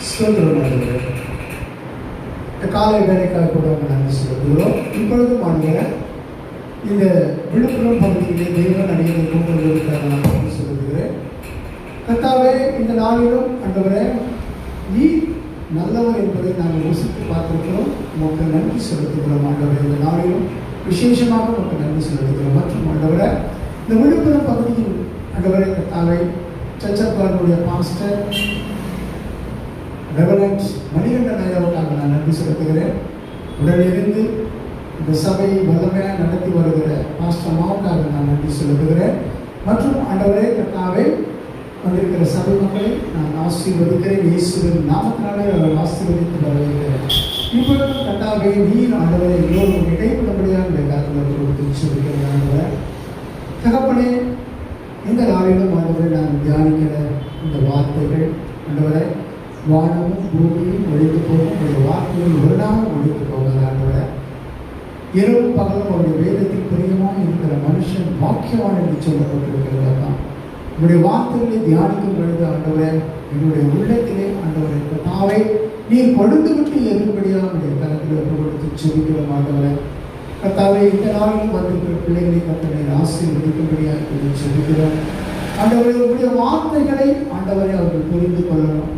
ஸ்தோத்திரம் ஆண்டவரே. இந்த காலை வேலைக்காக கூட நாங்கள் சொல்லுகிறோம். இப்பொழுதும் ஆண்டவரே இந்த விழுப்புரம் பகுதியிலே தெய்வம் அடியை கொண்டு வருவதற்காக நான் சொல்லுகிறேன். கர்த்தாவே, இந்த நாளிலும் ஆண்டவரே நீ நல்லவர் என்பதை நாங்கள் யோசித்து பார்த்திருக்கிறோம். உமக்கு நன்றி செலுத்துகிறோம் ஆண்டவரே. இந்த நாளிலும் விசேஷமாக உமக்கு நன்றி செலுத்துகிறோம். மற்றும் ஆண்டவரே இந்த விழுப்புரம் பகுதியில் ஆண்டவரே கர்த்தாவே சர்ச்சப்பாருடைய பாஸ்டர் ரெவரண்ட் மணிகண்டன் ஐயாவுக்காக நான் நன்றி செலுத்துகிறேன். உடனிருந்து இந்த சபையை வல்லமையாக நடத்தி வருகிற பாஸ்டர் அம்மாவுக்காக நான் நன்றி செலுத்துகிறேன். மற்றும் ஆண்டவரே கர்த்தாவே வந்திருக்கிற சபை மக்களை நான் ஆசீர்வதிக்கிறேன். இயேசுவின் நாமத்தினாலே அவர்கள் ஆசீர்வதித்து வரவேற்கிறேன். இப்பொழுது கர்த்தாவே நீர் ஆண்டவரை எல்லோரும் இடைப்படபடியாக இந்த காலத்தில் கொடுத்து சொல்லிக்கிறேன். ஆண்டவரை தகப்பனே, இந்த நாளிலும் ஆண்டவரை நான் தியானிக்கிற இந்த வார்த்தைகள் ஆண்டவரை வானமும் பூமியும் ஒழித்து போகும். உடைய வார்த்தைகள் ஒரு நாளும் ஒழித்து போகாத ஆண்டவரை இரவும் பகலும் அவருடைய வேதத்தில் பிரியமாக இருக்கிற மனுஷன் வாக்கியவான் என்று சொல்லப்பட்டிருக்கிறதா. உங்களுடைய வார்த்தைகளை தியானிக்கும் பொழுது ஆண்டவரே என்னுடைய உள்ளத்திலே ஆண்டவரை கர்த்தாவே நீர் கொடுத்து விட்டு எதிர்படியாக உடைய கருத்தில் ஒப்பு கொடுத்து செபிக்கிறோம். ஆண்டவரை கர்த்தாவே இந்த நாளில் வந்திருக்கிற பிள்ளைகளை கர்த்தரை ஆசீர்வதிக்கும்படியாக செபிக்கிறோம். ஆண்டவரை உங்களுடைய வார்த்தைகளை ஆண்டவரை அவர்கள் புரிந்து கொள்ளணும்.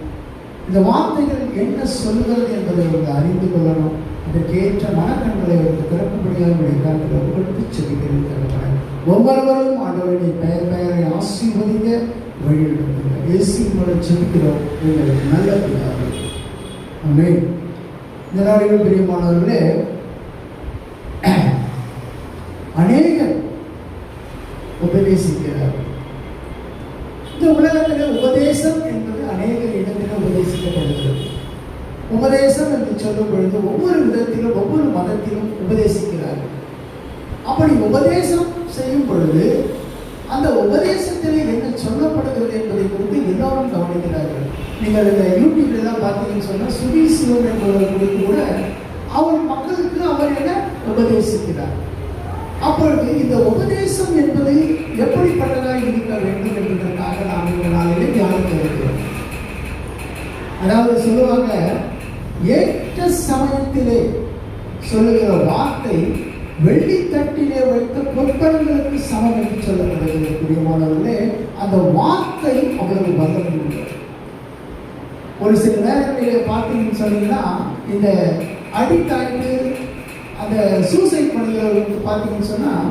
இந்த வார்த்தைகள் என்ன சொல்கிறது என்பதை அவர்கள் அறிந்து கொள்ளணும். அதற்கேற்ற மனக்கண்களை அவர்கள் திறக்கும்படியாக உடைய கருத்தில் ஒப்பு கொடுத்து செபிக்கிறேன். ஒவ்வொருவரையும் ஆண்டவரை பெயரை ஆசீர்வதிக்க வழிநடத்துங்க. இயேசுவின் மூலம் ஜெபிக்கிறோம் எங்களுக்கு நல்ல பிதாவே. ஆமென். இந்த நாளிலும் பிரியமானவர்களே, அநேகர் உபதேசிக்கிறார்கள். இந்த உலகத்தில் உபதேசம் என்பது அநேகர் இடத்தில் உபதேசிக்கப்படுகிறது. உபதேசம் என்று சொல்லும் பொழுது ஒவ்வொரு விதத்திலும் ஒவ்வொரு மதத்திலும் உபதேசிக்கிறார்கள். அப்படி உபதேசம் செய்யும் பொழுது அந்த உபதேசத்திலே என்ன சொல்லப்படுகிறது என்பதை குறித்து எல்லோரும் கவனிக்கிறார்கள். நீங்கள் இந்த யூடியூப்ல எல்லாம் பார்த்தீங்கன்னு சொன்னால் சுவிசிவம் என்பவர் குறித்து கூட அவர் மக்களுக்கு அவர் என்ன உபதேசிக்கிறார். அப்பொழுது இந்த உபதேசம் என்பது எப்படிப்பட்டதாக இருக்க வேண்டும் என்பதற்காக நாம் இந்த நாளிலே தியானிக்க இருக்கிறோம். அதாவது சொல்லுவாங்க, ஏற்ற சமயத்திலே சொல்லுகிற வார்த்தை வெள்ளித்தட்டிலே வைத்த பொற்படங்களுக்கு சமம் என்று சொல்லப்படுகிறது. பிரியமானவர்களே, அந்த வார்த்தை அவ்வளவு வல்லமை உள்ளது. ஒரு சில நேரங்களிலே பார்த்தீங்கன்னு சொன்னீங்கன்னா, இந்த அடிக்ட் அந்த சூசைட் பண்ணுகிறவர்களுக்கு பார்த்தீங்கன்னு சொன்னால்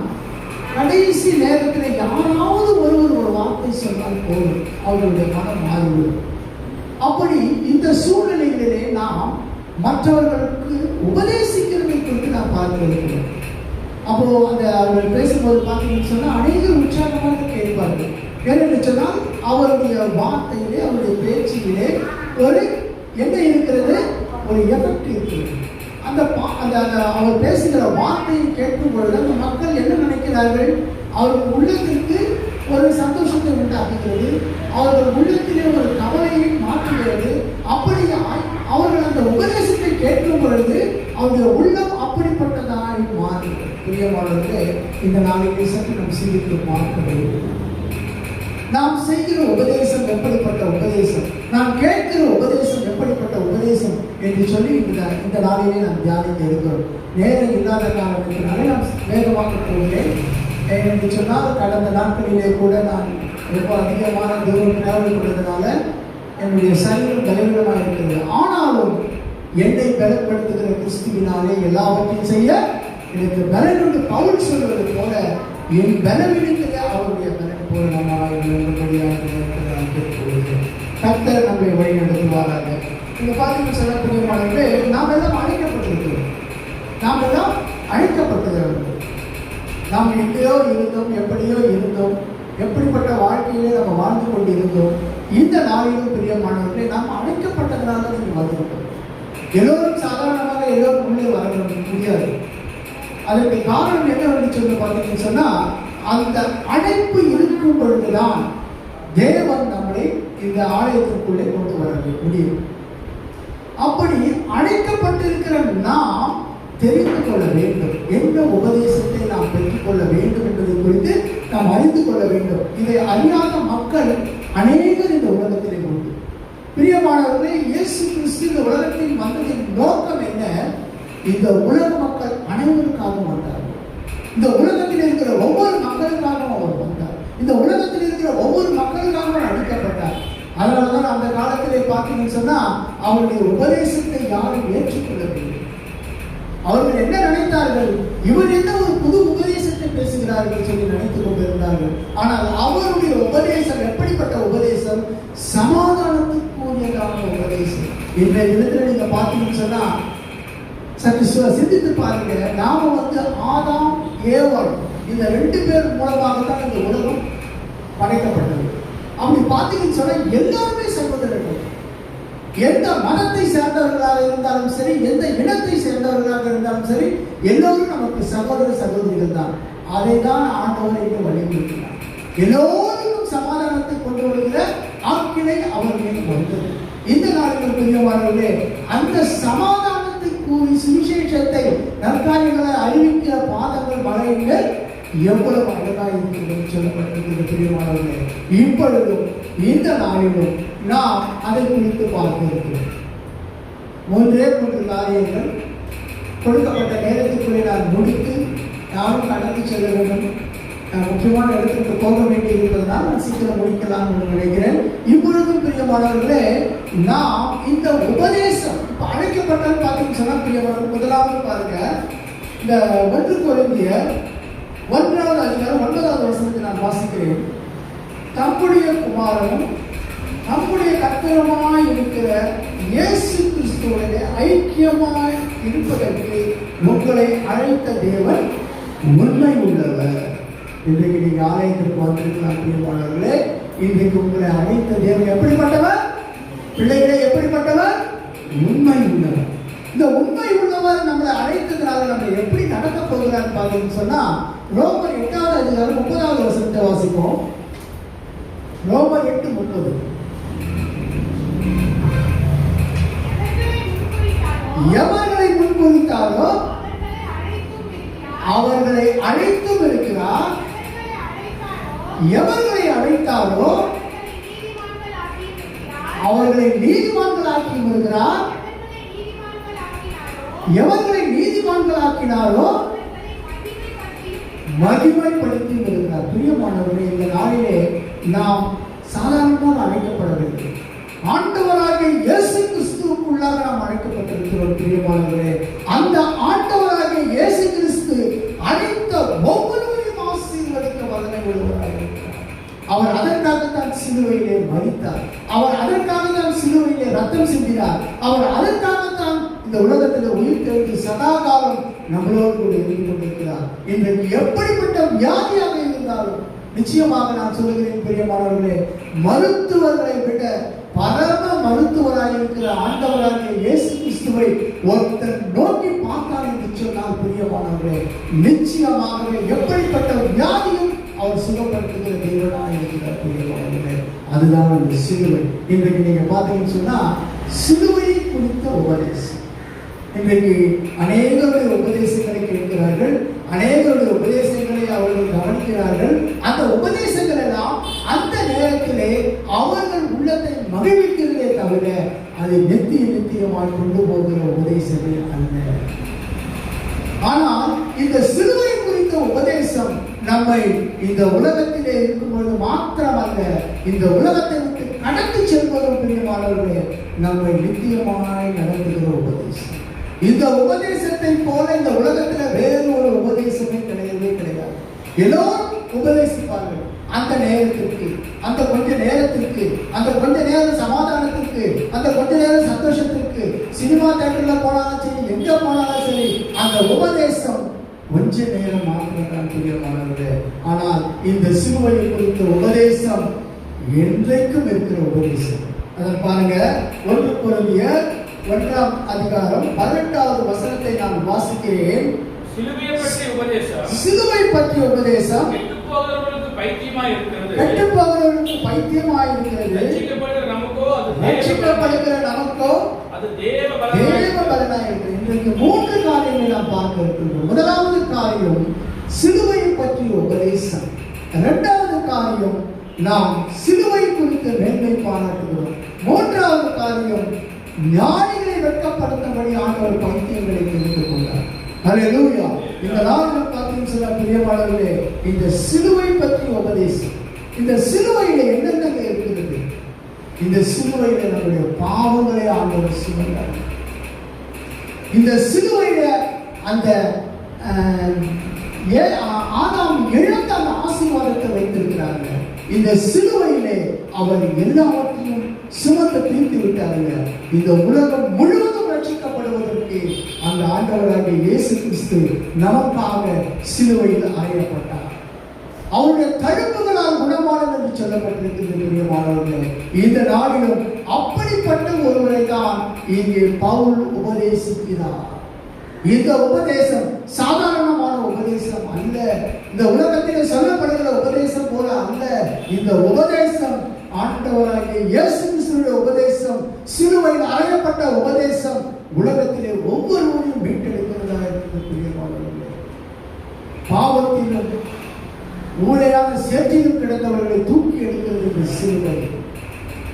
கடைசி நேரத்தில் யாராவது ஒருவர் ஒரு வார்த்தை சொன்னால் போதும், அவர்களுடைய மனம் மாறிவிடும். அப்படி இந்த சூழ்நிலைகளிலே நாம் மற்றவர்களுக்கு உபதேசிக்கிறதை குறித்து நாம் பார்க்க இருக்கிறோம். அப்போ அந்த அவர்கள் பேசும்போது பார்த்தீங்கன்னு சொன்னால் அநேக உற்சாகமாக கேட்பார்கள். ஏனென்று சொன்னால் அவருடைய வார்த்தையிலே அவருடைய பேச்சிலே ஒரு என்ன இருக்கிறது, ஒரு எஃபெக்ட் இருக்கிறது. அந்த அவர் பேசுகிற வார்த்தையை கேட்கும் பொழுது அந்த மக்கள் என்ன நினைக்கிறார்கள், அவர்கள் உள்ளத்திற்கு ஒரு சந்தோஷத்தை உண்டாக்குகிறது, அவர்கள் உள்ளத்திலே ஒரு கவலையை மாற்றுகிறது. அப்படி அவர்கள் அந்த உபதேசத்தை கேட்கும் பொழுது அவருடைய உள்ளம் அப்படிப்பட்டதாய் மாறுகிறது. பிரியமானவர்களே, இந்த நாளைக்கு சற்று நாம் சிந்தித்து பார்க்க வேண்டும். நாம் செய்கிற உபதேசம் எப்படிப்பட்ட உபதேசம், நாம் கேட்கிற உபதேசம் எப்படிப்பட்ட உபதேசம் என்று சொல்லி இந்த நாளிலே நாம் தியானிக்க இருக்கிறோம். நேரம் இல்லாத காரணத்தினாலே நாம் வேகமாக போகிறேன். என்று சொன்னால் கடந்த நாட்களிலே கூட நான் ரொம்ப அதிகமான தூரம் டிராவல் பண்ணுறதுனால என்னுடைய சரீரம் பலவீனமாக இருக்கிறது. ஆனாலும் என்னை பலப்படுத்துகிற கிறிஸ்துவினாலே எல்லாவற்றையும் செய்ய எனக்கு பலனுண்டு. பவுல் சொல்வது போல என் பலவீனத்திலே அவருடைய பலன் பூரணமாக கர்த்தர் நம்மை வழி நடத்துவாராக. இங்கே பார்த்தீங்கன்னு சொல்லக்கூடியவர்களே, நாம் எல்லாம் அழைக்கப்பட்டிருக்கிறோம். நாம் எல்லாம் அழைக்கப்பட்டிருக்கிறோம். நாம் எங்கேயோ இருந்தோம், எப்படியோ இருந்தோம், எப்படிப்பட்ட வாழ்க்கையிலே நம்ம வாழ்ந்து கொண்டு இருந்தோம். இந்த நாளிலும் பிரியமானவர்களே, நாம் அழைக்கப்பட்டதனால நீங்கள் வந்துவிட்டோம். எல்லோரும் சாதாரணமாக எல்லோரும் உள்ளே வர முடியாது. அதற்கு காரணம் என்னவென்று சொல்லி பார்த்தீங்கன்னு சொன்னால், அந்த அழைப்பு இருக்கும் பொழுதுதான் தேவன் நம்மளை இந்த ஆலயத்திற்குள்ளே கொண்டு வர முடியும். அப்படி அழைக்கப்பட்டிருக்கிற நாம் தெரிந்து கொள்ள வேண்டும், என்ன உபதேசத்தை நாம் பெற்றுக்கொள்ள வேண்டும் என்பதை குறித்து நாம் அறிந்து கொள்ள வேண்டும். இதை அறியாத மக்கள் அநேகர் இந்த உலகத்திலே உண்டு. பிரிய பிரியமானவர்களே, இயேசு கிறிஸ்து இந்த உலகத்தில் வந்ததின் நோக்கம் என்ன? இந்த உலக மக்கள் அனைவருக்காகவும் வந்தார். இந்த உலகத்தில் இருக்கிற ஒவ்வொரு மக்களுக்காகவும் அவர் வந்தார். இந்த உலகத்தில் இருக்கிற ஒவ்வொரு மக்களுக்காகவும் அளிக்கப்பட்டார். அதனாலதான் அந்த காலத்திலே பார்த்தீங்கன்னு சொன்னா அவருடைய உபதேசத்தை யாரும் ஏற்றுக்கொள்ளவில்லை. அவர்கள் என்ன நினைத்தார்கள்? இவர் என்ன ஒரு புது உபதேசத்தை பேசுகிறார்கள் சொல்லி நினைத்துக் கொண்டிருந்தார்கள். ஆனால் அவருடைய உபதேசம் எப்படிப்பட்ட உபதேசம்? சமாதானத்துக்குரியதான உபதேசம். இன்றைய தினத்தில் நீங்க பார்த்தீங்கன்னு சொன்னா சற்று சிந்தித்து பாருங்க. நாம ஆதாம் ஏவாள் இந்த 2 பேர் மூலமாக தான் இந்த உலகம் படைக்கப்பட்டது. அப்படி பார்த்தீங்கன்னு சொன்னா எல்லாருமே சகோதரர்கள். எந்த மதத்தை சேர்ந்தவர்களாக இருந்தாலும் சரி, எந்த இனத்தை சேர்ந்தவர்களாக இருந்தாலும் சரி, எல்லோரும் நமக்கு சகோதர சகோதரிகள் தான். அதை தான் ஆண்டவர் இங்கு வலியுறுத்தினார். எல்லோருக்கும் சமாதானத்தை கொண்டு வருகிற ஆக்கினை அவர் மேல் வந்தது. இந்த நாடுகள் பிரியமானவர்களே, அந்த சமாதானத்தை கூறி சுவிசேஷத்தை நற்காரியங்களை அறிவிக்கிற பாதங்கள் மலைகள் எவ்வளவு அழகாக இருக்கிறது சொல்லப்பட்டிருக்கிறது பிரியமானவர்களே. இப்பொழுதும் இந்த நாளிலும் நாம் அதை குறித்து பார்க்க இருக்கிறோம். 3 காரியங்கள் கொடுக்கப்பட்ட நேரத்துக்குள்ளே நான் முடித்து யாரும் கடந்து செல்ல வேண்டும். முக்கியமான இடத்துக்கு போக வேண்டி இருப்பதனால் நான் சீக்கிரம் முடிக்கலாம் என்று நினைக்கிறேன். இப்பொழுதும் பிரியமானவர்களே, நாம் இந்த உபதேசம் அழைக்கப்பட்டால் பார்த்தீங்கன்னு சொன்னா பிரியமானவர்கள், முதலாவது பாருங்க, இந்த 1 கொரிந்தியர் 1வது அதிகாரம் 9வது வசனத்தை நான் வாசிக்கிறேன். தம்முடைய குமாரனும் நம்முடைய கர்த்தருமாய் இருக்கிற இயேசு கிறிஸ்துவோட ஐக்கியமாய் இருப்பதற்கு உங்களை அழைத்த தேவன் உண்மை உள்ளவர். இன்றைக்கு நீங்க ஆலயத்திற்கு வந்திருக்கலாம் பிரியமானவர்களே. இன்றைக்கு உங்களை அழைத்த தேவன் எப்படிப்பட்டவர்? பிள்ளைகளே, எப்படிப்பட்டவர்? உண்மை உள்ளவர். இந்த உண்மை உள்ளவர் நம்மளை அழைத்ததுனால நம்ம எப்படி நடக்க போகிறான்னு பார்த்தீங்கன்னு சொன்னா ரோமர் 8வது அதிகாரம் 30வது வசனத்தை வாசிப்போம். ரோமர் 8:30. எவர்களை முன்குறித்தாரோ அவர்களை அழைத்தும் இருக்கிறார். எவர்களை அழைத்தாரோ அவர்களை நீதிமான்களாக்கியும் இருக்கிறார். எவர்களை நீதிமான்களாக்கினாரோ மகிமைப்படுத்தி இருக்கிறார். பிரியமானவர்களே, இந்த நாளிலே நாம் சாதாரணமாக அழைக்கப்படவில்லை. ஆண்டவராகிய இயேசு கிறிஸ்துவுக்குள்ளாக நாம் அழைக்கப்பட்டிருக்கிறோம். பிரியமானவர்களே, அந்த ஆண்டவராகிய இயேசு கிறிஸ்து அழைத்த ஒவ்வொருவரையும் ஆசீர்வதிக்க வல்லமை உள்ளவராக இருக்கிறார். அவர் அதற்காகத்தான் சிலுவையிலே மரித்தார். அவர் அதற்காகத்தான் சிலுவையிலே ரத்தம் சிந்தினார். அவர் அதற்காகத்தான் இந்த உலகத்தில் உயிர் தெழுந்து சதாகாலம் நம்மளோடு கூட இருந்து கொண்டிருக்கிறார். இன்றைக்கு எப்படிப்பட்ட வியாதியாக இருந்தாலும் நிச்சயமாக நான் சொல்லுகிறேன் பிரியமானவர்களே, மருத்துவர்களை விட பரம மருத்துவராக இருக்கிற ஆண்டவராகிய இயேசு கிறிஸ்துவை ஒருத்தர் நோக்கி பார்த்தார் என்று சொன்னால் பிரியமானவர்களே, நிச்சயமாகவே எப்படிப்பட்ட வியாதியும் அவர் சுகப்படுத்துகிற தேவனாக இருக்கிறார் பிரியமானவர்களே. அதுதான் அந்த சிலுவை. இன்றைக்கு நீங்க பார்த்தீங்கன்னு சொன்னா சிலுவையை குறித்த உபதேசம். இன்றைக்கு அநேகருடைய உபதேசங்களை கேட்கிறார்கள், அநேகருடைய உபதேசங்களை அவர்கள் கவனிக்கிறார்கள். அந்த உபதேசங்கள் எல்லாம் அந்த நேரத்திலே அவர்கள் உள்ளத்தை மகிழ்விக்கிறதே தவிர அதை நித்தியமாய் கொண்டு போகிற உபதேசமே அல்ல. ஆனால் இந்த சிலுவை குறித்த உபதேசம் நம்மை இந்த உலகத்திலே இருக்கும்போது மாத்திரமல்ல, இந்த உலகத்தை விட்டு கடந்து செல்வதும் பிரியமானவர்களே நம்மை நித்தியமாய் நடத்துகிற உபதேசம். இந்த உபதேசத்தை போல இந்த உலகத்துல வேறு ஒரு உபதேசமே கிடையவே கிடையாது. எல்லோரும் உபதேசிப்பார்கள். அந்த நேரத்திற்கு, அந்த கொஞ்ச நேரத்திற்கு, அந்த கொஞ்ச நேரம் சமாதானத்திற்கு, அந்த கொஞ்ச நேரம் சந்தோஷத்திற்கு, சினிமா தியேட்டர்ல போனாலும் சரி, எங்க போனாலும் சரி, அந்த உபதேசம் கொஞ்ச நேரம் மாத்திரம் பிரியமானது. ஆனால் இந்த சிலுவையை குறித்த உபதேசம் என்றைக்கும் இருக்கிற உபதேசம். அதை பாருங்க, 1 கொரிந்தியர் 1ஆம் அதிகாரம் 18வது வசனத்தை நான் வாசிக்கிறேன். சிலுவை பற்றிய உபதேசம் கெட்டுப்போகிறவர்களுக்கு பைத்தியமாய் இருக்கிறது. ரட்சிக்கப்படுகிற நமக்கோ அது தேவ பலனாய் இருக்கிறது. இன்றைக்கு 3 காரியங்களை நாம் பார்க்க இருக்கின்றோம். முதலாவது காரியம் சிலுவை பற்றிய உபதேசம். 2வது காரியம் நாம் சிலுவை குறித்த மேன்மை பாராட்டுகிறோம். 3வது காரியம், ஞானிகளை வெட்கப்படுத்தும்படி ஆண்டவர் பைத்தியங்களை தெரிந்து கொண்டார். ஹல்லேலூயா. இந்த நாளில் பார்த்தீங்கன்னு சொன்னா பிரியமானவர்களே, இந்த சிலுவை பற்றி உபதேசம். இந்த சிலுவையில என்னென்ன இருக்கிறது? இந்த சிலுவையில நம்முடைய பாவங்களை ஆண்டவர் சுமந்தார். இந்த சிலுவையில அந்த ஆதாம் இழந்த அந்த ஆசீர்வாதத்தை வைத்திருக்கிறார்கள். இந்த சிலுவையிலே அவர் எல்லாவற்றையும் சுமந்து தீர்த்து விட்டார்கள். இந்த உலகம் முழுவதும் ரட்சிக்கப்படுவதற்கு அந்த ஆண்டவராகிய இயேசு கிறிஸ்து நமக்காக சிலுவையில் அறையப்பட்டார். அவருடைய தழும்புகளால் குணமானது என்று சொல்லப்பட்டிருக்கிறது. இந்த நாளிலும் அப்படிப்பட்ட ஒருவரை தான் இங்கே பவுல் உபதேசிக்கிறார். இந்த உபதேசம் சாதாரணமான உபதேசம் அல்ல. இந்த உலகத்தில் சொல்லப்படுகிற உபதேசம் போல அல்ல. இந்த உபதேசம் ஆண்டவராகிய இயேசு கிறிஸ்துவின் உபதேசம், சிலுவையில் அறையப்பட்ட உபதேசம் உலகத்திலே ஒவ்வொருவரையும் மீட்டெடுக்கிறதா இருக்கக்கூடிய பாவத்திலும் ஊழையான சேற்றிலும் கிடந்தவர்களை தூக்கி எடுக்கிறது இந்த சிலுவை.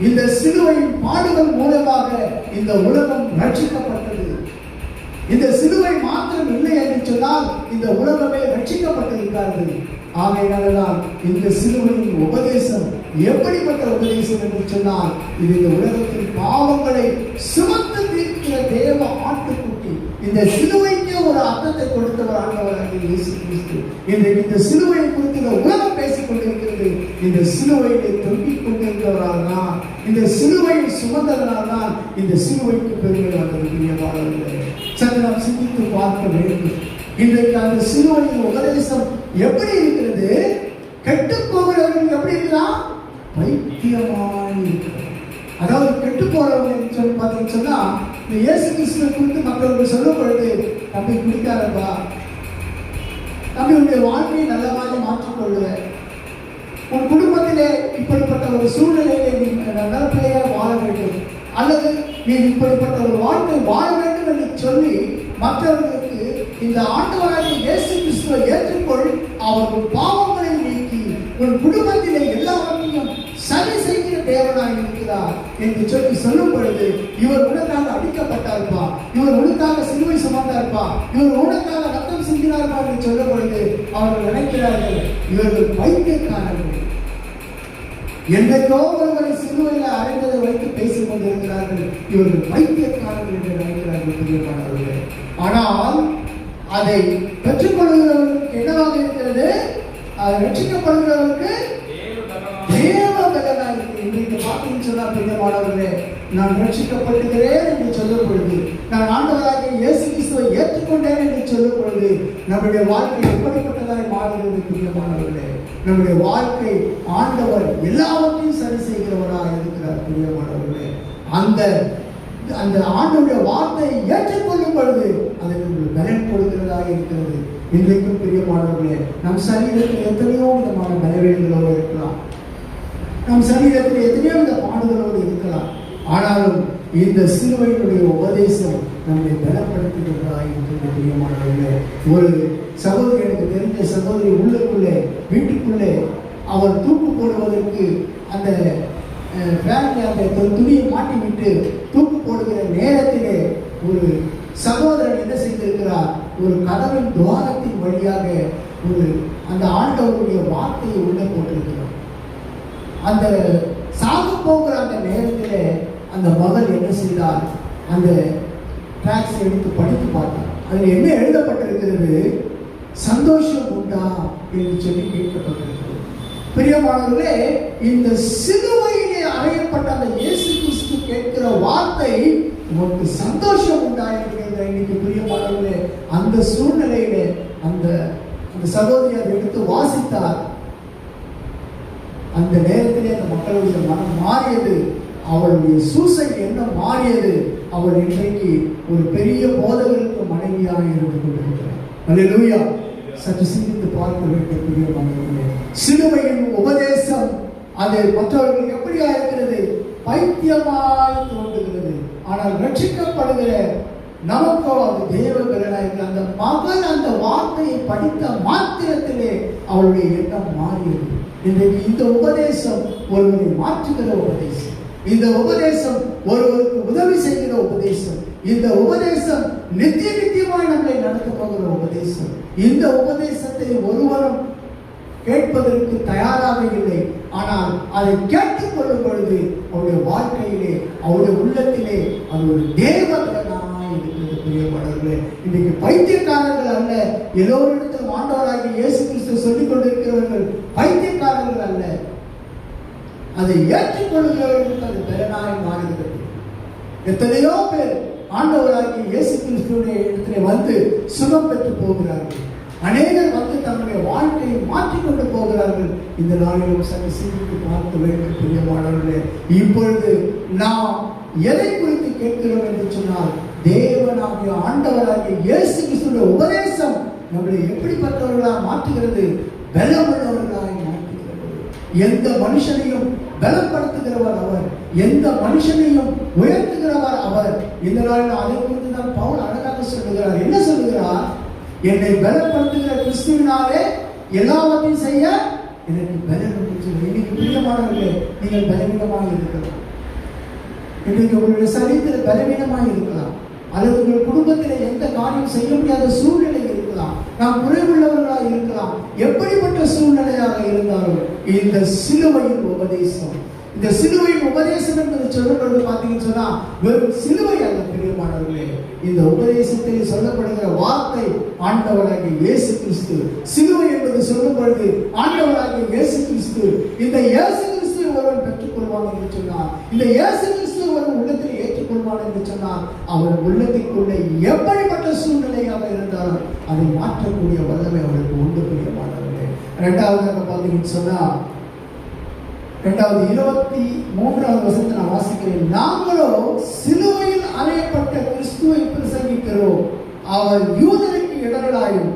இந்த சிலுவையின் பாடுகள் மூலமாக இந்த உலகம் ரட்சிக்கப்பட்டது. இந்த சிலுவை மாத்திரம் இல்லை என்று சொன்னால் இந்த உலகமே ரட்சிக்கப்பட்டிருக்கார்கள். ஆகையினால்தான் இந்த சிலுவையின் உபதேசம் எப்படிப்பட்ட உபதேசம் என்று சொன்னால், இது இந்த உலகத்தின் பாவங்களை சுமந்து தீர்க்கிற தேவ ஆட்டுக்குட்டி. இந்த சிலுவைக்கு ஒரு அர்த்தத்தை கொடுத்தவர் ஆண்டவராகிய இயேசு கிறிஸ்து. இந்த சிலுவையை குறித்து இந்த உலகம் பேசிக் கொண்டிருக்கிறது. இந்த சிலுவையை தொங்கிக் கொண்டிருக்கிறவரால் தான், இந்த சிலுவையை சுமந்ததனால் தான் இந்த சிலுவைக்கு பெருமை வந்தது. சற்று நாம் சிந்தித்து பார்க்க வேண்டும். இன்றைக்கு அந்த சிலுவையின் உபதேசம் எப்படி இருக்கிறது? கெட்டு போகிறவர்கள் எப்படி இருக்கலாம்? பைத்தியமாய் இருக்கிறார். அதாவது கெட்டு போறவங்க சொல்லி பார்த்தீங்கன்னு சொன்னா, இந்த இயேசு கிறிஸ்துவை குறித்து மக்களுக்கு சொல்லும் பொழுது, தம்பி குடிக்காதப்பா, தம்பி உன்னுடைய வாழ்க்கையை நல்ல மாதிரி மாற்றிக்கொள்ளுவேன், உன் குடும்பத்திலே இப்படிப்பட்ட ஒரு சூழ்நிலையை நீ நல்லபடியாக வாழ வேண்டும், அல்லது நீ இப்படிப்பட்ட ஒரு வாழ்க்கை வாழ வேண்டும் என்று சொல்லி மற்றவர்களுக்கு இந்த ஆண்டவராகிய இயேசு கிறிஸ்துவை ஏற்றுக்கொள், அவர்கள் பாவங்களை நீக்கி உன் குடும்பத்திலே எல்லாவற்றையும் சரி செய்கிற தேவனாய் இருக்கிறார் என்று சொல்லி சொல்லும் பொழுது, இவர் உனக்காக அடிக்கப்பட்டார்ப்பா, இவர் உனக்காக சிலுவை சுமந்தார்ப்பா, இவர் உனக்காக ரத்தம் சிந்தினார்ப்பா என்று சொல்லும் பொழுது அவர்கள் நினைக்கிறார்கள் இவர்கள் பைத்தியக்காரர்கள். என்றைக்கோ ஒருவரை சிலுவையில் அறைந்ததை வைத்து பேசிக் கொண்டிருக்கிறார்கள். இவர்கள் பைத்தியக்காரர்கள் என்று நினைக்கிறார்கள் பிரியமானவர்களே. ஆனால் அதை பெற்றுக்கொள்கிறவர்களுக்கு என்னவாக இருக்கிறது? அதை ரட்சிக்கப்படுகிறவருக்கு தேவ பலனாக இருக்கிறது. இன்றைக்கு பார்த்தீங்கன்னு சொன்னா பிரியமானவர்களே, நான் ரட்சிக்கப்படுகிறேன் என்று சொல்லும் பொழுது, நான் ஆண்டவராகிய இயேசு கிறிஸ்துவை ஏற்றுக்கொண்டேன் என்று சொல்லும் பொழுது நம்முடைய வாழ்க்கை எப்படிப்பட்டதாய் மாறுகிறது பிரியமானவர்களே? நம்முடைய வாழ்க்கை ஆண்டவர் எல்லாவற்றையும் சரி செய்கிறவராக இருக்கிறார் பிரியமானவர்களே. அந்த ஆண்டவருடைய வார்த்தையை ஏற்றுக்கொள்ளும் பொழுது அதற்கு பலன் கொடுக்கிறதாக இருக்கிறது. இன்றைக்கும் பிரியமானவர்களே, நம் சரீரத்தில் எத்தனையோ விதமான பலவீனங்களோடு இருக்கலாம், நம் சரீரத்தில் எத்தனையோ வித பாடுகளோடு இருக்கலாம். ஆனாலும் இந்த சிலுவையினுடைய உபதேசம் நம்மை பலப்படுத்துகிறதாக இருக்கிறது பிரியமானவர்களே. ஒரு சகோதரி, எனக்கு தெரிஞ்ச சகோதரி, உள்ளுக்குள்ளே வீட்டுக்குள்ளே அவர் தூக்கு போடுவதற்கு அந்த அந்த துணியை மாட்டிவிட்டு தூக்கு போடுகிற நேரத்திலே ஒரு சகோதரன் என்ன செய்திருக்கிறார்? ஒரு கதவின் துவாரத்தின் வழியாக அந்த ஆண்டவருடைய வார்த்தையை உள்ளே போட்டிருக்கிறார். அந்த சாக போகிற அந்த நேரத்திலே அந்த மகள் என்ன செய்தார்? அந்த டிராக்ஸ் எடுத்து படித்து பார்த்தார். அதில் என்ன எழுதப்பட்டிருக்கிறது? சந்தோஷம் உண்டா என்று சொல்லி கேட்கப்பட்டிருக்கிறது. பிரியமானவர்களே, இந்த சிலுவையிலே அறையப்பட்ட அந்த இயேசு கிறிஸ்து கேட்கிற வார்த்தை, உனக்கு சந்தோஷம் உண்டா என்று இன்னைக்கு பிரியமானவர்களே, அந்த சூழ்நிலையிலே அந்த சகோதரி அதை எடுத்து வாசித்தார். அந்த நேரத்திலே அந்த மக்களுடைய மனம் மாறியது, அவளுடைய சூசைட் எண்ணம் மாறியது. அவள் இன்றைக்கு ஒரு பெரிய போதகருக்கு மனைவியாக இருந்து கொண்டிருக்கிறார். அல்லேலூயா. சற்று சிந்தித்து பார்க்க வேண்டும் பிரியமானவர்களே. சிலுவையின் உபதேசம் அது மற்றவர்களுக்கு எப்படியா இருக்கிறது? பைத்தியமாய் தோன்றுகிறது. ஆனால் ரட்சிக்கப்படுகிற நமக்கோ அது தேவ பலனாக. அந்த மகள் அந்த வார்த்தையை படித்த மாத்திரத்திலே அவளுடைய எண்ணம் மாறியது. இன்றைக்கு இந்த உபதேசம் ஒருவரை மாற்றுகிற உபதேசம். இந்த உபதேசம் ஒருவருக்கு உதவி செய்கிற உபதேசம். இந்த உபதேசம் நித்தியமாய் நம்மை நடத்த போகிற உபதேசம். இந்த உபதேசத்தை ஒருவரும் கேட்பதற்கு தயாராக இல்லை. ஆனால் அதை கேட்டுக் கொள்ளும் பொழுது அவருடைய வாழ்க்கையிலே, அவருடைய உள்ளத்திலே அது ஒரு தேவதனாய் இருக்கிறது. பிரியமானவர்களே, இன்னைக்கு பைத்தியக்காரர்கள் அல்ல, எல்லோரிடத்திலும் ஆண்டவராகிய இயேசு கிறிஸ்து சொல்லிக் கொண்டிருக்கிறவர்கள் பைத்தியக்காரர்கள் அல்ல. அதை ஏற்றுக்கொள்கிறவர்களுக்கு அது பலனாய் மாறுகிறது. எத்தனையோ பேர் ஆண்டவராகிய இயேசு கிறிஸ்துவினுடைய இடத்திலே வந்து சுகம் பெற்று போகிறார்கள். அநேகர் வந்து தன்னுடைய வாழ்க்கையை மாற்றிக்கொண்டு போகிறார்கள். இந்த நாளிலும் சற்று சிந்தித்து பார்க்க வேண்டும். பிரியமானவர்களே, இப்பொழுது நாம் எதை குறித்து கேட்கிறோம் என்று சொன்னால், தேவனாகிய ஆண்டவராகிய இயேசு கிறிஸ்துவினுடைய உபதேசம் நம்மளை எப்படிப்பட்டவர்களாக மாற்றுகிறது? பலமுள்ளவர்களாக மாற்றுகிறது. எந்த மனுஷனையும் பலப்படுத்துகிறவர் அவர், எந்த மனுஷனையும் உயர்த்துகிறவர் அவர். இந்த நாளில் அதை குறித்து தான் பவுல் அழகாக சொல்லுகிறார். என்ன சொல்லுகிறார்? என்னை பலப்படுத்துகிற கிறிஸ்துவினாலே எல்லாவற்றையும் செய்ய எனக்கு பலம் என்று. இன்னைக்கு பிரியமானவர்களே, நீங்கள் பலவீனமாக இருக்கலாம். இன்னைக்கு உங்களுடைய சரீரத்தில் பலவீனமாக இருக்கலாம், அல்லது உங்கள் குடும்பத்தில் எந்த காரியம் செய்ய முடியாத சூழ்நிலை இருக்கலாம், நாம் குறைவுள்ளவர்களாக இருக்கலாம். எப்படிப்பட்ட சூழ்நிலையாக இருந்தாலும் இந்த சிலுவையின் உபதேசம், இந்த சிலுவையின் உபதேசம் என்பது சொல்லப்படுவது பார்த்தீங்கன்னு சொன்னா வெறும் சிலுவை அல்ல. பிரியமானவர்களே, இந்த உபதேசத்தில் சொல்லப்படுகிற வார்த்தை ஆண்டவராகிய இயேசு கிறிஸ்து. சிலுவை என்பது சொல்லப்படுது ஆண்டவராகிய இயேசு கிறிஸ்து. இந்த இயேசு கிறிஸ்து ஒருவன் பெற்றுக்கொள்வான் என்று சொன்னார், இந்த இயேசு கிறிஸ்து ஒருவன் உள்ளத்தில் ஏற்றுக்கொள்வான் என்று சொன்னார், அவர் உள்ளத்திற்குள்ளே எப்படிப்பட்ட சூழ்நிலையாக இருந்தாலும் அதை மாற்றக்கூடிய வல்லமை அவருக்கு உண்டு. பிரியமானவர்களே, இரண்டாவதாக பார்த்தீங்கன்னு சொன்னா 23வது வசனத்தை நான் வாசிக்கிறேன். நாங்களோ சிலுவையில் அறையப்பட்ட கிறிஸ்துவை பிரசங்கிக்கிறோம். அவர் யூதருக்கு இடரலாயும்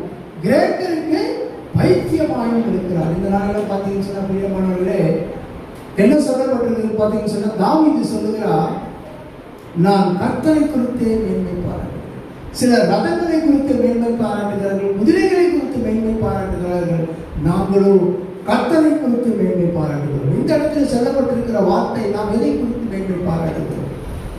கிரேக்கருக்கு பைத்தியமாயும் இருக்கிறார். இந்த நாளில் பார்த்தீங்கன்னு சொன்னா பிரியமானவர்களே, என்ன சொல்லப்பட்டிருக்கு பார்த்தீங்கன்னு சொன்னா, தாவீது சொல்லுகிறார், நான் கர்த்தரை குறித்தே மேன்மை பாராட்டுகிறேன். சிலர் ரதங்களை குறித்து மேன்மை பாராட்டுகிறார்கள், குதிரைகளை குறித்து மேன்மை பாராட்டுகிறார்கள். நாங்களும் கர்த்தரை குறித்து மேன்மை பாராட்டுகிறோம். இந்த இடத்தில் சொல்லப்பட்டிருக்கிற வார்த்தை, நாம் எதை குறித்து மேன்மை பாராட்டுகிறோம்?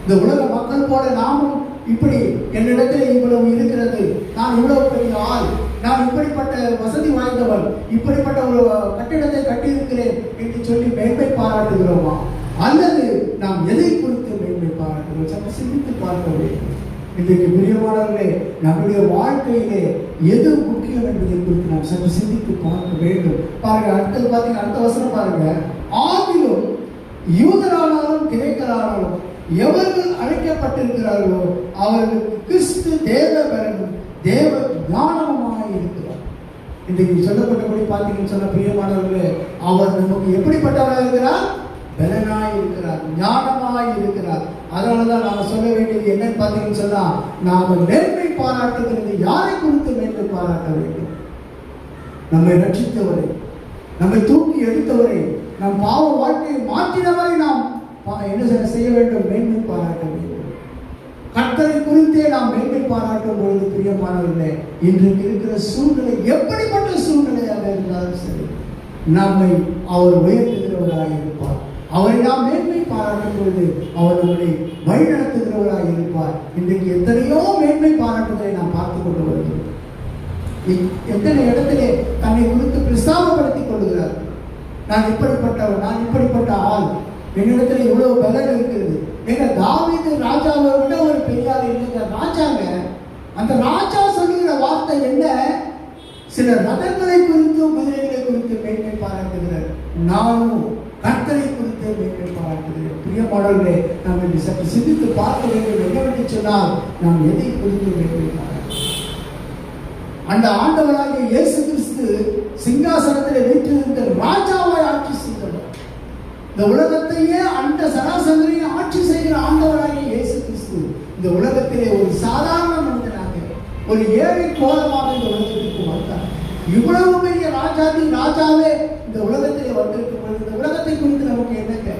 இந்த உலக மக்கள் போல நாமும் இப்படி என்னிடத்தில் இவ்வளவு இருக்கிறது, நான் இவ்வளவு பெரிய ஆள், நான் இப்படிப்பட்ட வசதி வாய்ந்தவன், இப்படிப்பட்ட ஒரு கட்டிடத்தை கட்டியிருக்கிறேன் என்று சொல்லி மேன்மை பாராட்டுகிறோமா? அல்லது நாம் எதை குறித்து மேன்மை பாராட்டுகிறோம்? சற்று சிந்தித்து பார்க்க வேண்டும். இன்றைக்கு பிரியமானவர்களே, நம்முடைய வாழ்க்கையிலே எது முக்கியம் என்பதை குறித்து நாம் சற்று சிந்தித்து பார்க்க வேண்டும். பாருங்க, அடுத்தது பார்த்தீங்க, அடுத்த வசனம் பாருங்க. ஆகிலும் யூதரானாலும் கிரேக்கரானாலும் எவர்கள் அழைக்கப்பட்டிருக்கிறார்களோ அவர்களுக்கு கிறிஸ்து தேவ பலனும் தேவ ஞானமுமாய் இருக்கிறார். இன்றைக்கு சொல்லப்பட்டபடி பார்த்தீங்கன்னு சொன்ன பிரியமானவர்களே, அவர் நமக்கு எப்படிப்பட்டவராக இருக்கிறார்? பலனாய் இருக்கிறார், ஞானமாய் இருக்கிறார். அதனாலதான் நாம சொல்ல வேண்டியது என்னன்னு பார்த்தீங்கன்னு சொன்னா, நாம மேன்மை பாராட்டுகிறது யாரை குறித்து மேன்மை பாராட்ட வேண்டும்? நம்மை ரட்சித்தவரை, நம்மை தூக்கி எடுத்தவரை, நம் பாவ வாழ்க்கையை மாற்றினவரை நாம் என்ன செய்ய வேண்டும்? மேன்மை பாராட்ட வேண்டும். கர்த்தரை குறித்தே நாம் மேன்மை பாராட்டும் பொழுது பிரியமானவர்களே, இன்றைக்கு இருக்கிற சூழ்நிலை எப்படிப்பட்ட சூழ்நிலையாக இருந்தாலும் சரி, நம்மை அவர் உயர்த்துகிறவராக இருப்பார். அவரை நாம் மேன்மை பாராட்டும் பொழுது அவர் நம்மை வழிநடத்துகிறவராக இருப்பார். இன்றைக்கு எத்தனையோ மேன்மை பாராட்டுதலை நாம் பார்த்து கொண்டு வருகிறோம். எத்தனை இடத்திலே தன்னை குறித்து பிரஸ்தாபப்படுத்திக் கொள்கிறார். நான் இப்படிப்பட்டவர், நான் இப்படிப்பட்ட ஆள், என்னிடத்துல இவ்வளவு பலன் இருக்கிறது. எங்க தாவீது ராஜாவை விட ஒரு பெரியார் இல்லைங்க, ராஜாங்க. அந்த ராஜா சொல்லுகிற வார்த்தை என்ன? சில ரதங்களை குறித்தும் குதிரைகளை குறித்து மேன்மை பாராட்டுகிறார். நானும் கர்த்தரை குறித்து மேன்மை பாராட்டுகிறேன். பிரியமானவர்களே, நாம் சற்று சிந்தித்து பார்க்க வேண்டும். என்னவென்று சொன்னால், நாம் எதை குறித்து மேன்மை பாராட்டுகிறோம்? அந்த ஆண்டவராகிய இயேசு கிறிஸ்து சிங்காசனத்தில் வீற்றிருந்த ராஜாவாய் ஆட்சி செய்தவர். இந்த உலகத்தையே அந்த சராசரியை ஆட்சி செய்கிற ஆண்டவராகிய இயேசு கிறிஸ்து இந்த உலகத்திலே ஒரு சாதாரண மனிதனாக, ஒரு ஏழை கோலமாக இந்த உலகத்திற்கு வந்தார். இவ்வளவு பெரிய ராஜாவே இந்த உலகத்திலே வந்திருக்கும் பொழுது இந்த உலகத்தை குறித்து நமக்கு என்னங்க?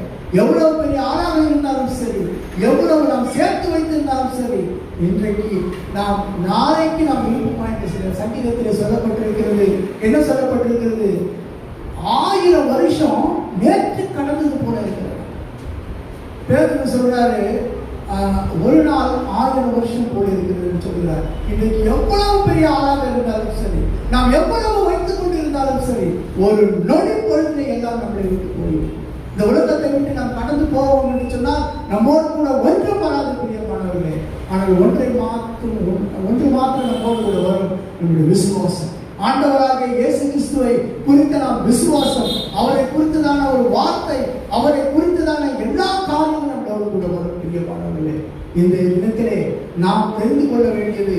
எவ்வளவு பெரிய ஆளாக இருந்தாலும் சரி, எவ்வளவு நாம் சேர்த்து வைத்திருந்தாலும் சரி, இன்றைக்கு நாம் நாளைக்கு நாம் இருப்போமா என்று சில சங்கீதத்திலே சொல்லப்பட்டிருக்கிறது. என்ன சொல்லப்பட்டிருக்கிறது? 1000 வருஷம் நேற்று கடந்தது போல இருக்கிறது. பேதுரு சொல்றாரு, ஒரு நாள் 1000 வருஷம் போல இருக்கிறது சொல்கிறார். இன்றைக்கு எவ்வளவு பெரிய ஆளாக இருந்தாலும் சரி, நாம் எவ்வளவு வைத்துக் கொண்டு இருந்தாலும் சரி, ஒரு நொடி பொழுது எல்லாம் நம்மளை விட்டு போயிடும். இந்த உலகத்தை விட்டு நாம் கடந்து போவோம் என்று சொன்னால் நம்மோடு கூட ஒன்றும் வராது பிரியமானவர்களே. ஆனால் ஒன்று மாத்திரம் நம்மோடு கூட வரும், நம்முடைய விசுவாசம். ஆண்டவராக இயேசு கிறிஸ்துவை குறித்த நாம் விசுவாசம், அவரை குறித்ததான ஒரு வார்த்தை, அவரை குறித்ததான எல்லா காரியங்களும் நம்மளோடு கூட வரும் பிரியமானவர்களே. இந்த இடத்திலே நாம் தெரிந்து கொள்ள வேண்டியது,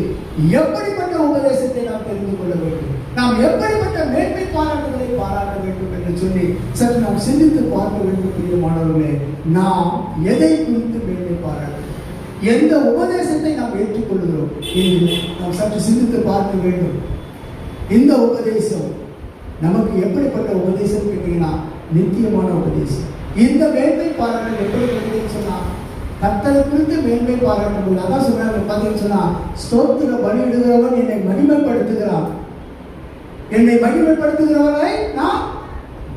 எப்படிப்பட்ட உபதேசத்தை நாம் தெரிந்து கொள்ள வேண்டும், நாம் எப்படிப்பட்ட மேன்மை பாராட்டுகளை பாராட்ட வேண்டும் என்று சொல்லி சற்று நாம் சிந்தித்து பார்க்க வேண்டும் பிரியமானவர்களே. நாம் எதை குறித்து மேன்மை பாராட்ட, எந்த உபதேசத்தை நாம் ஏற்றுக்கொள்கிறோம் என்று நாம் சற்று சிந்தித்து பார்க்க வேண்டும். இந்த உபதேசம் நமக்கு எப்படிப்பட்ட உபதேசம் கேட்டீங்கன்னா, நித்தியமான உபதேசம். இந்த மேன்மை பாராட்டல் எப்படி கிடைக்குன்னு சொன்னா, கர்த்தரை குறித்து மேன்மை பாராட்டும் போது அதான் சொல்றாங்க. பார்த்தீங்கன்னு சொன்னா, ஸ்தோத்திர பலியிடுகிறவன் என்னை மகிமைப்படுத்துகிறான், என்னை மகிமைப்படுத்துகிறவரை நான்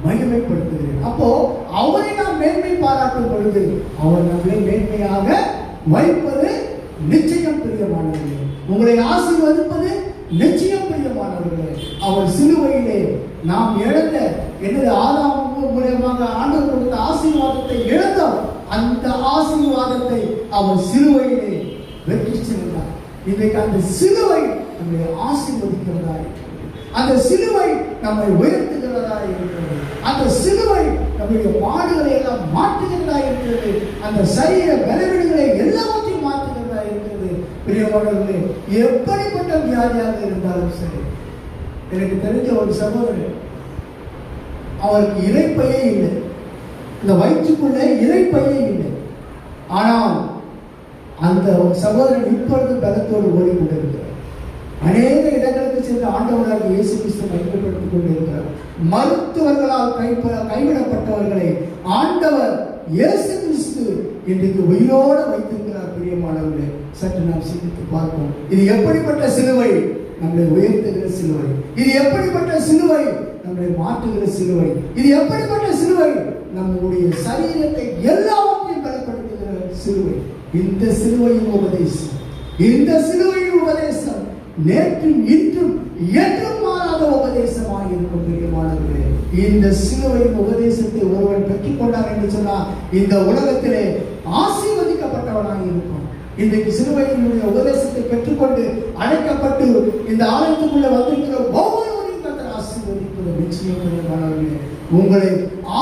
மகிமைப்படுத்துகிறேன். அப்போ அவரை நாம் மேன்மை பாராட்டும் பொழுது அவர் நம்மளை மேன்மையாக வைப்பது நிச்சயம் பிரியமானவர்களே. உங்களை ஆசீர்வதிப்பது நிச்சயம் பிரியமானவர்களே. அவர் சிலுவையிலே நாம் இழந்த எனது ஆதாம் மூலமாக ஆண்டவர் கொடுத்த ஆசீர்வாதத்தை இழந்தோம். அந்த ஆசீர்வாதத்தை அவர் சிலுவையிலே வெற்றி செய்தார். இன்றைக்கு அந்த சிலுவை நம்மை ஆசீர்வதிக்கிறதா இருக்கிறது, அந்த சிலுவை நம்மை உயர்த்துகிறதா இருக்கிறது, அந்த சிலுவை நம்முடைய பாடுகளை எல்லாம் மாற்றுகிறதா இருக்கிறது, அந்த சரீர பலவீனங்களை எல்லாவற்றையும் மாற்றுகிறதா இருக்கிறது. பிரியமானவர்களே, எப்படிப்பட்ட வியாதியாக இருந்தாலும் சரி, எனக்கு தெரிஞ்ச ஒரு சகோதரர், அவருக்கு இறைப்பையே இல்லை, இந்த வயிற்றுக்குள்ளே இறைப்பையே இல்லை. ஆனால் அந்த சகோதரன் இப்பொழுது பலத்தோடு ஓடிக்கொண்டிருக்கிறார். அநேக இடங்களுக்கு சென்று ஆண்டவராக இயேசு கிறிஸ்து மகிமைப்படுத்திக் கொண்டிருக்கிறார். மருத்துவர்களால் கைவிடப்பட்டவர்களை ஆண்டவர் இயேசு கிறிஸ்து இன்றைக்கு உயிரோடு வைத்திருக்கிறார். பிரியமானவர்களே, சற்று நாம் சிந்தித்து பார்ப்போம். இது எப்படிப்பட்ட சிலுவை? நம்மளை உயர்த்துகிற சிலுவை. இது எப்படிப்பட்ட சிலுவை? நம்மளை மாற்றுகிற சிலுவை. இது எப்படிப்பட்ட சிலுவை? நம்முடைய சரீரத்தை எல்லாவற்றையும் பலப்படுத்துகிற சிலுவை. இந்த சிலுவையின் உபதேசம், இந்த சிலுவையின் உபதேசம் நேற்றும் இன்றும் என்றும் மாறாத உபதேசமாக இருக்கும். பிரியமானவர்களே, இந்த சிலுவையின் உபதேசத்தை ஒருவன் பெற்றுக் கொண்டார் என்று சொன்னால் இந்த உலகத்திலே ஆசீர்வதிக்கப்பட்டவனாக இருக்கும். இன்றைக்கு சிலுவையினுடைய உபதேசத்தை பெற்றுக்கொண்டு அழைக்கப்பட்டு இந்த ஆலயத்துக்குள்ள வந்திருக்கிற ஒவ்வொருவரையும் கர்த்தர் ஆசீர்வதிப்பது நிச்சயம். பிரியமானவர்களே, உங்களை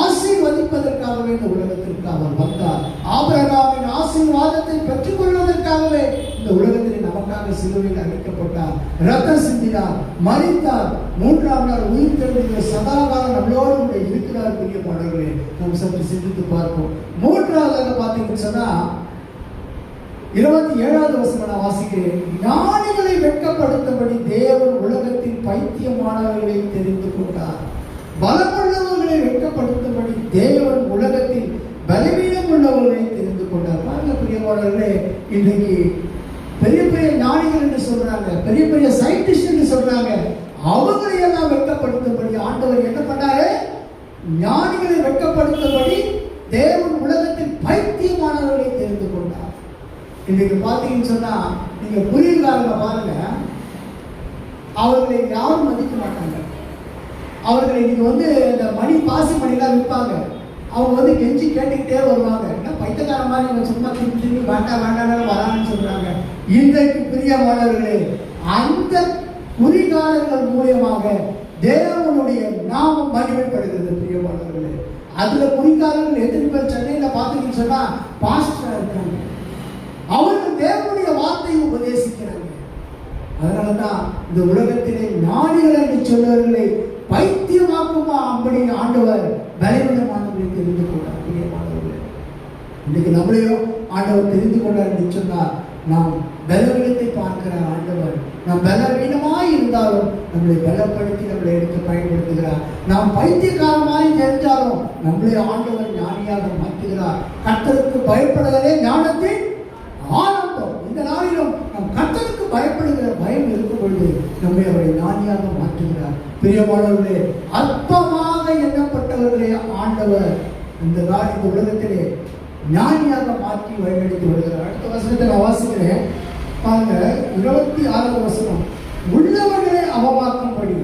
ஆசீர்வதிப்பதற்காகவே இந்த உலகத்திற்கு அவர் வந்தார். ஆபிரகாமின் ஆசீர்வாதத்தை பெற்றுக் கொள்வதற்காகவே இந்த உலகத்திலே நமக்காக சிலுவையில் அழைக்கப்பட்டார், ரத்தம் சிந்தினார், மரித்தார், 3ஆம் நாள் உயிர் தெழுந்த சதாகாலம் நம்மளோடு கூட இருக்கிறார். பிரியமானவர்களே, நாம் சற்று சிந்தித்து பார்ப்போம். 3ஆவதாக பார்த்தீங்கன்னு சொன்னா 27வது வசனம் நான் வாசிக்கிறேன். ஞானிகளை வெட்கப்படுத்தபடி தேவன் உலகத்தின் பைத்தியமானவர்களை தெரிந்து கொண்டார், பலமுள்ளவர்களை வெட்கப்படுத்தும்படி தேவன் உலகத்தில் பலவீனம் உள்ளவர்களை தெரிந்து கொண்டார். பாருங்க பிரியமானவர்களே, இன்றைக்கு பெரிய பெரிய ஞானிகள் என்று சொல்றாங்க, பெரிய பெரிய சயின்டிஸ்ட் என்று சொல்றாங்க, அவங்களை எல்லாம் வெட்கப்படுத்தும்படி ஆண்டவர் என்ன பண்ணாரு? ஞானிகளை வெட்கப்படுத்தும்படி தேவன் உலகத்தில் பைத்தியமானவர்களை தெரிந்து கொண்டார். இன்றைக்கு பார்த்தீங்கன்னு சொன்னா, நீங்க புரியலாங்க பாருங்க, அவர்களை யாரும் மதிக்க மாட்டாங்க. அவர்களை நீங்க இந்த மணி பாசி மணிலாம் விற்பாங்க, அவங்க கெஞ்சி கேட்டுக்கிட்டே வருவாங்க. என்ன பைத்தியக்கார மாதிரி இவங்க சும்மா திருப்பி திருப்பி வேண்டாம் வேண்டாம் வரான்னு சொல்றாங்க. இன்றைக்கு பிரியமானவர்களே, அந்த குறிகாலங்கள் மூலியமாக தேவனுடைய நாமம் மகிமைப்படுகிறது. பிரியமானவர்களே, அதுல குறிகாலங்கள் எத்தனை பேர் சென்னையில பார்த்தீங்கன்னு சொன்னா பாஸ்டரா இருக்காங்க, அவர்கள் தேவனுடைய வார்த்தையை உபதேசிக்கிறாங்க. அதனாலதான் இந்த உலகத்திலே ஞானிகள் என்று சொல்லுவர்களை பைத்தியமாக்குமா அப்படி ஆண்டவர் பலவீனமானவர்களை தெரிந்து கொண்டார். பிரியமானவர்களே, இன்னைக்கு நம்மளையும் ஆண்டவர் தெரிந்து கொண்டார் என்று சொன்னார். நாம் பலவீனத்தை பார்க்கிறார் ஆண்டவர். நாம் பலவீனமாய் இருந்தாலும் நம்மளை பலப்படுத்தி நம்மளை எடுத்து பயன்படுத்துகிறார். நாம் பைத்தியக்காரமாய் தெரிஞ்சாலும் நம்மளை ஆண்டவர் ஞானியாக மாற்றுகிறார். கர்த்தருக்கு பயப்படுவதே ஞானத்தின் ஆரம்பம். இந்த நாளிலும் நம் கர்த்தருக்கு பயப்படுகிற பயம் இருக்கும் பொழுது நம்மை அவரை ஞானியாக மாற்றுகிறார். பிரியமானவர்களே, அற்பமாக எண்ணப்பட்டவர்களே ஆண்டவர் இந்த உலகத்திலே ஞானியாக மாற்றி வழிநடத்தி வருகிறார். அடுத்த வசனத்தை நான் வாசிக்கிறேன் பாருங்க, 26வது வசனம். உள்ளவர்களை அவமாக்கும்படி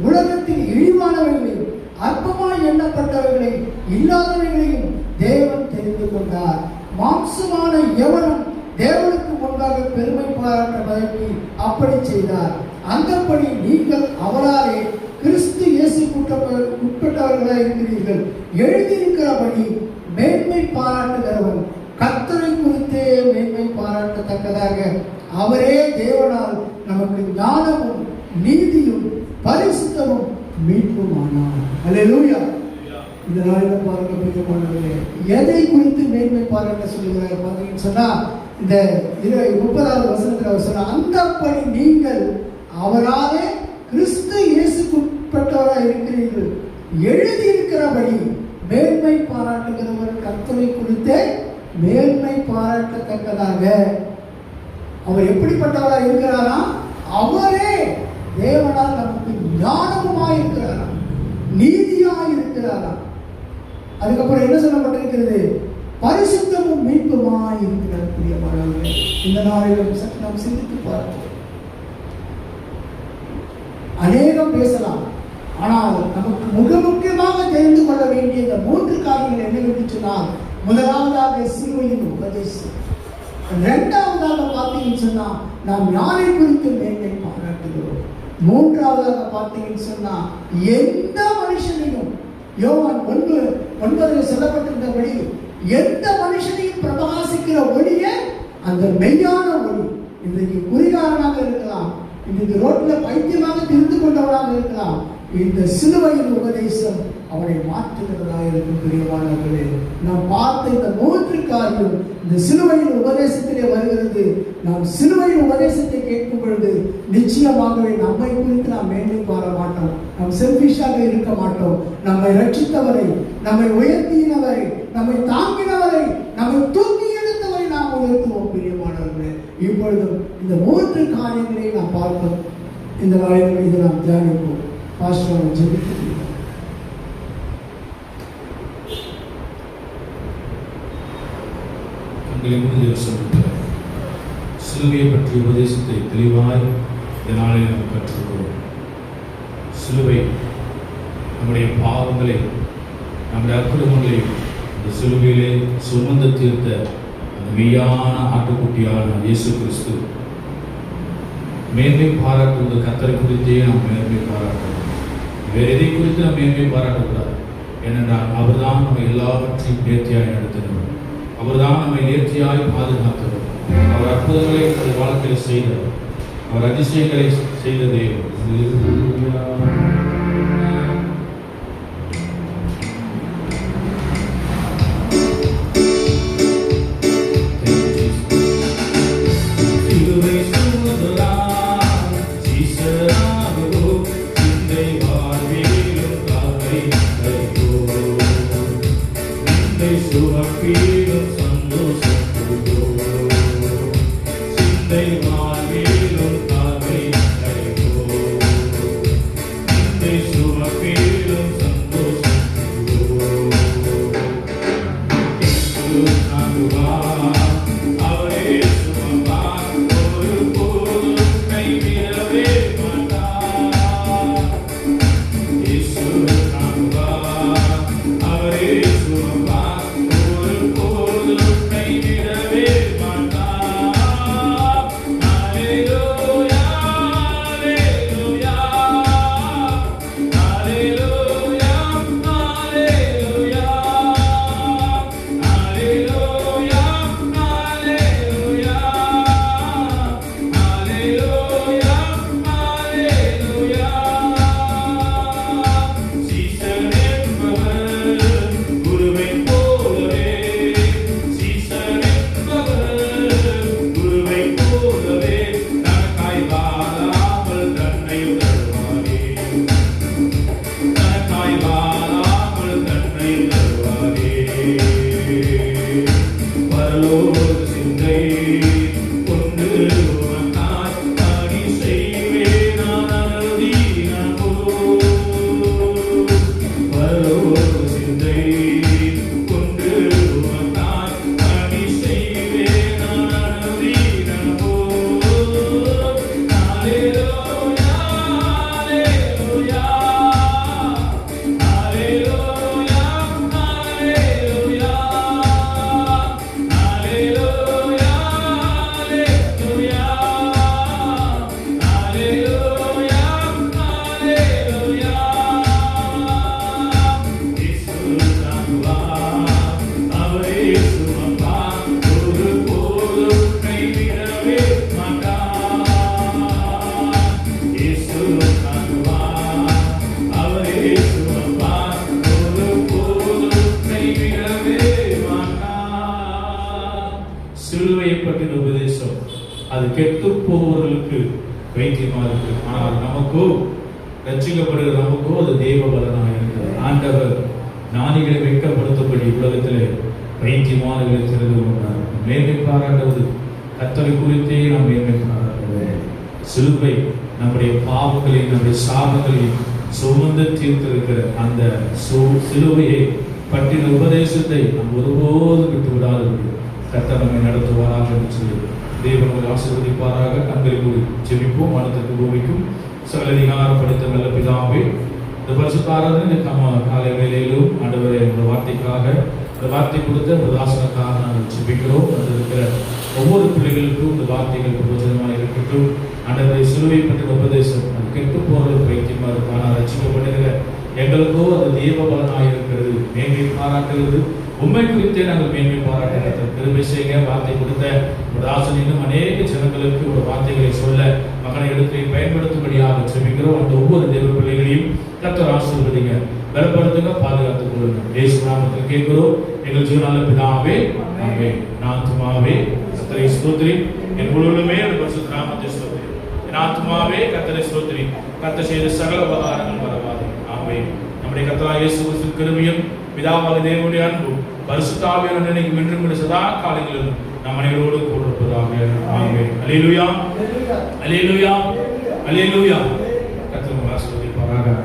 உலகத்தில் இழிவானவர்களையும் அற்பமாய் எண்ணப்பட்டவர்களை இல்லாதவர்களையும் தேவன் தெரிந்து கொண்டார். மாம்சமான எவனும் தேவனுக்கு முன்பாக பெருமை பாராட்டுவதற்கு அப்படி செய்தார். அந்தபடி நீங்கள் அவராலே கிறிஸ்து இயேசுக்கு உட்பட்டவர்களாக இருக்கிறீர்கள். எழுதியிருக்கிறபடி மேன்மை பாராட்டுகிறவன் கர்த்தரை குறித்தே மேன்மை பாராட்டத்தக்கதாக அவரே தேவனால் நமக்கு ஞானமும் நீதியும் பரிசுத்தமும் மீட்புமானார். அல்லேலூயா. இந்த நாளில் பாருங்க பிரியமானவர்களே, எதை குறித்து மேன்மை பாராட்ட சொல்லுகிறார் பார்த்தீங்கன்னு சொன்னா, இந்த 30வது வசனத்தில் அவர் சொன்னார், அந்தப்படி நீங்கள் அவராலே கிறிஸ்து இயேசுக்கு உட்பட்டவராக இருக்கிறீர்கள். எழுதியிருக்கிறபடி மேன்மை பாராட்டுகிறவர் கர்த்தரை குறித்தே மேன்மை பாராட்டத்தக்கதாக. அவர் எப்படிப்பட்டவராக இருக்கிறாரா? அவரே தேவனால் நமக்கு ஞானமுமாய் இருக்கிறாரா, நீதியாய் இருக்கிறாரா. அதுக்கப்புறம் என்ன சொல்லப்பட்டிருக்கிறது? பரிசுத்தமும் மீட்புமாய் இருக்கிறார். பிரியமானவர்களே, இந்த நாளிலும் சற்று நாம் சிந்தித்து பார்ப்போம். அநேகம் பேசலாம், ஆனால் நமக்கு முக்கியமாக தெரிந்து கொள்ள வேண்டிய இந்த 3 காரியங்கள் என்னவென்று சொன்னால், முதலாவதாக சிலுவையின் உபதேசம், இரண்டாவதாக பார்த்தீங்கன்னு சொன்னா நாம் யாரை குறித்து மேன்மை பாராட்டுகிறோம், மூன்றாவதாக பார்த்தீங்கன்னு சொன்னா எந்த மனுஷனையும், யோவான் 9:9 சொல்லப்பட்டிருந்தபடி எந்த மனுஷனையும் பிரகாசிக்கிற ஒளியே அந்த மெய்யான ஒளி. இன்றைக்கு குறிகாரனாக இருக்கலாம், இன்றைக்கு ரோட்ல பைத்தியமாக தெரிந்து கொண்டவராக இருக்கலாம், இந்த சிலுவையின் உபதேசம் அவனை மாற்றுகிறதா இருக்கும். பிரியமானவர்களே, நாம் பார்த்த இந்த 3 காரியம் இந்த சிலுவையின் உபதேசத்திலே வருகிறது. நாம் சிலுவையின் உபதேசத்தை கேட்கும் பொழுது நிச்சயமாகவே நம்மை குறித்து நாம் மேன்மை பார மாட்டோம், நாம் செல்ஃபிஷாக இருக்க மாட்டோம். நம்மை ரட்சித்தவரை, நம்மை உயர்த்தினவரை, நம்மை தாங்கினவரை, நம்மை தூக்கி எடுத்தவரை நாம் உயர்த்துவோம். பிரியமானவர்களே, இப்பொழுதும் இந்த 3 காரியங்களை நாம் பார்ப்போம். இந்த நாளில் இதை நாம் தியானிப்போம். பாஸ்டர் ஜெபித்து சிலுவையை பற்றிய உபதேசத்தை தெளிவாய் இதனாலே நாம் கற்றுக்கிறோம். சிலுவை நம்முடைய பாவங்களை, நம்முடைய அக்கிரமங்களை இந்த சிலுவையிலே சுமந்து தீர்த்த அந்த மெய்யான ஆட்டுக்குட்டியான இயேசு கிறிஸ்து. மேன்மை பாராட்டுவது கர்த்தரை குறித்தே நாம் மேன்மை பாராட்டணும். வேறு எதை குறித்து நாம் மேன்மை பாராட்டக்கூடாது. ஏனென்றால் அவர் தான் நம்ம எல்லாவற்றையும் நேர்த்தியாய் நடத்தினவர், அவர் தான் நம்மை நேர்த்தியாய் பாதுகாத்தவர், அவர் அற்புதங்களை நம்முடைய வாழ்க்கையில் செய்தவர், அவர் அதிசயங்களை செய்த தேவன். பற்றின உபதேசம் அது கெட்டு போபவர்களுக்கு வைத்தியமா இருக்கு. ஆனால் நமக்கோ, ரட்சிக்கப்படுகிற நமக்கோ அது தெய்வ பலனாக இருக்கிறது. ஆண்டவர் ஞானிகளை வெட்கப்படுத்தும்படி உலகத்திலே வைத்தியமானவர்களை தெரிந்து கொண்டார். மேன்மை பாராட்டுவது கர்த்தரை குறித்தே நாம் மேன்மை பாராட்டுவது. சிலுவை நம்முடைய பாவங்களையும் நம்முடைய சாபங்களையும் சுமந்து தீர்த்திருக்கிற அந்த சிலுவையை பற்றின உபதேசத்தை நாம் ஒருபோதும் விட்டு விடாதபடி கர்த்தர் நம்மை நடத்துவாராக என்று சொல்லி தேவன் ஆசீர்வதிப்பாராக. கண்களை கூறி ஜெபிப்போம். மனத்திற்கு பூமிக்கும் சகல அதிகாரப்படுத்த நல்ல பிதாவே, இந்த பரிசுத்தாரன் இந்த காலை வேளையிலும் ஆண்டவரே உங்கள் வார்த்தைக்காக இந்த வார்த்தை கொடுத்த ஒரு தாசனுக்காக நாங்கள் ஜெபிக்கிறோம். அது இருக்கிற ஒவ்வொரு பிள்ளைகளுக்கும் இந்த வார்த்தைகள் பிரயோஜனமாக இருக்கட்டும். ஆண்டவரை சிலுவை பற்றின உபதேசம் அது கெட்டு போறது வைத்தியமா இருக்கும். ஆனால் ரட்சிக்கப்படுகிற எங்களுக்கோ அது தெய்வ பலனாக இருக்கிறது. மேன்மை பாராட்டுகிறது. உண்மை குறித்தே நாங்கள் மேன்மை பாராட்டுகிறது. கிருபை செய்ய வார்த்தை கொடுத்த ஒரு தாசன் இன்னும் அநேக ஜனங்களுக்கு ஒரு வார்த்தைகளை சொல்ல மகனை எடுத்து பயன்படுத்தும்படியாக ஜெபிக்கிறோம். அந்த ஒவ்வொரு தேவ பிள்ளைகளையும் கர்த்தர் ஆசீர்வதிங்க, பலப்படுத்துங்க, பாதுகாத்துக் கொள்ளுங்க. இயேசு நாமத்தில் கேட்கிறோம் எங்கள் ஜீவனால பிதாவே, ஆமென். என் ஆத்துமாவே கர்த்தரை ஸ்தோத்திரி, என் முழுவதுமே அந்த பரிசுத்த நாமத்தை ஸ்தோத்திரி. என் ஆத்துமாவே கர்த்தரை ஸ்தோத்திரி, கர்த்தர் செய்த சகல உபகாரங்கள் மறவாதே. ஆமென். நம்முடைய கர்த்தராகிய இயேசு கிறிஸ்துவின் கிருபையும் பிதாவாகிய தேவனுடைய அன்பும் பரிசுத்த ஆவியானவரின் இணையும் என்றும் சதா காலங்களிலும் நம் அனைவரோடு கூட இருப்பதாக. ஆமென். அல்லேலூயா, அல்லேலூயா, அல்லேலூயா. கர்த்தர் உங்களை ஆசீர்வதிப்பாராக.